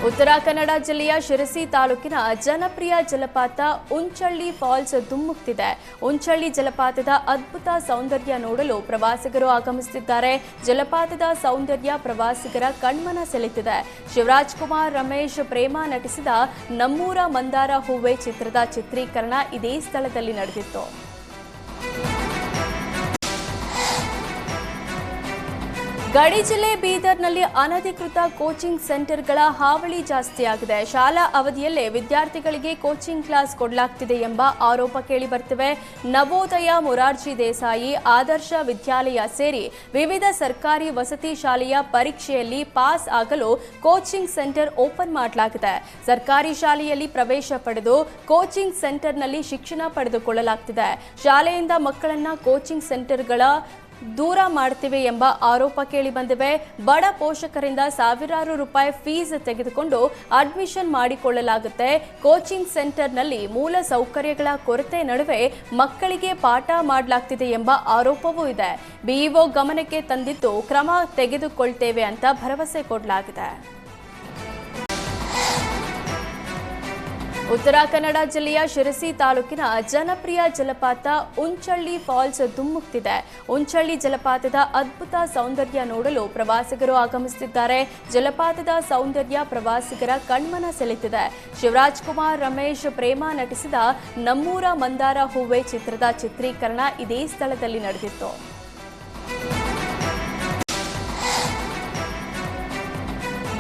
ಉತ್ತರ ಕನ್ನಡ ಜಿಲ್ಲೆಯ ಶಿರಸಿ ತಾಲೂಕಿನ ಜನಪ್ರಿಯ ಜಲಪಾತ ಉಂಚಳ್ಳಿ ಫಾಲ್ಸ್ ಧುಮ್ಮುಕ್ತಿದೆ. ಉಂಚಳ್ಳಿ ಜಲಪಾತದ ಅದ್ಭುತ ಸೌಂದರ್ಯ ನೋಡಲು ಪ್ರವಾಸಿಗರು ಆಗಮಿಸುತ್ತಿದ್ದಾರೆ. ಜಲಪಾತದ ಸೌಂದರ್ಯ ಪ್ರವಾಸಿಗರ ಕಣ್ಮನ ಸೆಳೆಯುತ್ತಿದೆ. ಶಿವರಾಜ್ ಕುಮಾರ್ ರಮೇಶ್ ಪ್ರೇಮ ನಟಿಸಿದ ನಮ್ಮೂರ ಮಂದಾರ ಹೂವೆ ಚಿತ್ರದ ಚಿತ್ರೀಕರಣ ಇದೇ ಸ್ಥಳದಲ್ಲಿ ನಡೆದಿತ್ತು. ಗಡಿ ಜಿಲ್ಲೆ ಬೀದರ್ನಲ್ಲಿ ಅನಧಿಕೃತ ಕೋಚಿಂಗ್ ಸೆಂಟರ್ಗಳ ಹಾವಳಿ ಜಾಸ್ತಿಯಾಗಿದೆ. ಶಾಲಾ ಅವಧಿಯಲ್ಲೇ ವಿದ್ಯಾರ್ಥಿಗಳಿಗೆ ಕೋಚಿಂಗ್ ಕ್ಲಾಸ್ ಕೊಡಲಾಗ್ತಿದೆ ಎಂಬ ಆರೋಪ ಕೇಳಿಬರ್ತಿವೆ. ನವೋದಯ, ಮೊರಾರ್ಜಿ ದೇಸಾಯಿ, ಆದರ್ಶ ವಿದ್ಯಾಲಯ ಸೇರಿ ವಿವಿಧ ಸರ್ಕಾರಿ ವಸತಿ ಶಾಲೆಯ ಪರೀಕ್ಷೆಯಲ್ಲಿ ಪಾಸ್ ಆಗಲು ಕೋಚಿಂಗ್ ಸೆಂಟರ್ ಓಪನ್ ಮಾಡಲಾಗಿದೆ. ಸರ್ಕಾರಿ ಶಾಲೆಯಲ್ಲಿ ಪ್ರವೇಶ ಪಡೆದು ಕೋಚಿಂಗ್ ಸೆಂಟರ್ನಲ್ಲಿ ಶಿಕ್ಷಣ ಪಡೆದುಕೊಳ್ಳಲಾಗ್ತಿದೆ. ಶಾಲೆಯಿಂದ ಮಕ್ಕಳನ್ನ ಕೋಚಿಂಗ್ ಸೆಂಟರ್ಗಳ ದೂರ ಮಾಡ್ತಿವೆ ಎಂಬ ಆರೋಪ ಕೇಳಿಬಂದಿವೆ. ಬಡ ಪೋಷಕರಿಂದ ಸಾವಿರಾರು ರೂಪಾಯಿ ಫೀಸ್ ತೆಗೆದುಕೊಂಡು ಅಡ್ಮಿಷನ್ ಮಾಡಿಕೊಳ್ಳಲಾಗುತ್ತೆ. ಕೋಚಿಂಗ್ ಸೆಂಟರ್ನಲ್ಲಿ ಮೂಲ ಸೌಕರ್ಯಗಳ ಕೊರತೆ ನಡುವೆ ಮಕ್ಕಳಿಗೆ ಪಾಠ ಮಾಡಲಾಗ್ತಿದೆ ಎಂಬ ಆರೋಪವೂ ಇದೆ. ಬಿಇಒ ಗಮನಕ್ಕೆ ತಂದಿದ್ದು ಕ್ರಮ ತೆಗೆದುಕೊಳ್ತೇವೆ ಅಂತ ಭರವಸೆ ಕೊಡಲಾಗಿದೆ. ಉತ್ತರ ಕನ್ನಡ ಜಿಲ್ಲೆಯ ಶಿರಸಿ ತಾಲೂಕಿನ ಜನಪ್ರಿಯ ಜಲಪಾತ ಉಂಚಳ್ಳಿ ಫಾಲ್ಸ್ ಧುಮ್ಮುಕ್ತಿದೆ. ಉಂಚಳ್ಳಿ ಜಲಪಾತದ ಅದ್ಭುತ ಸೌಂದರ್ಯ ನೋಡಲು ಪ್ರವಾಸಿಗರು ಆಗಮಿಸುತ್ತಿದ್ದಾರೆ. ಜಲಪಾತದ ಸೌಂದರ್ಯ ಪ್ರವಾಸಿಗರ ಕಣ್ಮನ ಸೆಳೆಯುತ್ತಿದೆ. ಶಿವರಾಜ್ ಕುಮಾರ್ ರಮೇಶ್ ಪ್ರೇಮ ನಟಿಸಿದ ನಮ್ಮೂರ ಮಂದಾರ ಹೂವೆ ಚಿತ್ರದ ಚಿತ್ರೀಕರಣ ಇದೇ ಸ್ಥಳದಲ್ಲಿ ನಡೆದಿತ್ತು.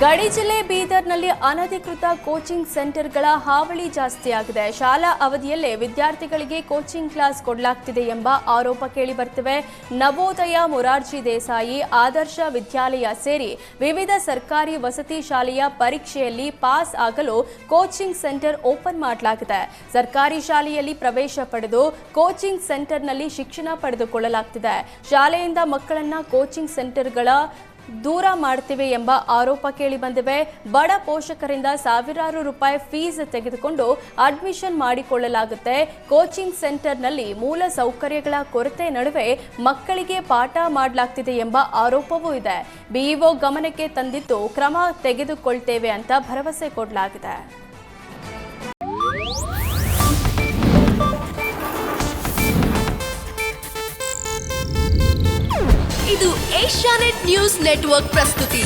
ಗಡಿ ಜಿಲ್ಲೆ ಬೀದರ್ನಲ್ಲಿ ಅನಧಿಕೃತ ಕೋಚಿಂಗ್ ಸೆಂಟರ್ಗಳ ಹಾವಳಿ ಜಾಸ್ತಿಯಾಗಿದೆ. ಶಾಲಾ ಅವಧಿಯಲ್ಲೇ ವಿದ್ಯಾರ್ಥಿಗಳಿಗೆ ಕೋಚಿಂಗ್ ಕ್ಲಾಸ್ ಕೊಡಲಾಗ್ತಿದೆ ಎಂಬ ಆರೋಪ ಕೇಳಿಬರ್ತಿವೆ. ನವೋದಯ, ಮೊರಾರ್ಜಿ ದೇಸಾಯಿ, ಆದರ್ಶ ವಿದ್ಯಾಲಯ ಸೇರಿ ವಿವಿಧ ಸರ್ಕಾರಿ ವಸತಿ ಶಾಲೆಯ ಪರೀಕ್ಷೆಯಲ್ಲಿ ಪಾಸ್ ಆಗಲು ಕೋಚಿಂಗ್ ಸೆಂಟರ್ ಓಪನ್ ಮಾಡಲಾಗಿದೆ. ಸರ್ಕಾರಿ ಶಾಲೆಯಲ್ಲಿ ಪ್ರವೇಶ ಪಡೆದು ಕೋಚಿಂಗ್ ಸೆಂಟರ್ನಲ್ಲಿ ಶಿಕ್ಷಣ ಪಡೆದುಕೊಳ್ಳಲಾಗ್ತಿದೆ. ಶಾಲೆಯಿಂದ ಮಕ್ಕಳನ್ನ ಕೋಚಿಂಗ್ ಸೆಂಟರ್ಗಳ ದೂರ ಮಾಡ್ತಿವೆ ಎಂಬ ಆರೋಪ ಕೇಳಿಬಂದಿವೆ. ಬಡ ಪೋಷಕರಿಂದ ಸಾವಿರಾರು ರೂಪಾಯಿ ಫೀಸ್ ತೆಗೆದುಕೊಂಡು ಅಡ್ಮಿಷನ್ ಮಾಡಿಕೊಳ್ಳಲಾಗುತ್ತೆ. ಕೋಚಿಂಗ್ ಸೆಂಟರ್ನಲ್ಲಿ ಮೂಲ ಸೌಕರ್ಯಗಳ ಕೊರತೆ ನಡುವೆ ಮಕ್ಕಳಿಗೆ ಪಾಠ ಮಾಡಲಾಗ್ತಿದೆ ಎಂಬ ಆರೋಪವೂ ಇದೆ. ಬಿಇಒ ಗಮನಕ್ಕೆ ತಂದಿದ್ದು ಕ್ರಮ ತೆಗೆದುಕೊಳ್ತೇವೆ ಅಂತ ಭರವಸೆ ಕೊಡಲಾಗಿದೆ. ಇದು ಏಷ್ಯಾನೆಟ್ ನ್ಯೂಸ್ ನೆಟ್ವರ್ಕ್ ಪ್ರಸ್ತುತಿ.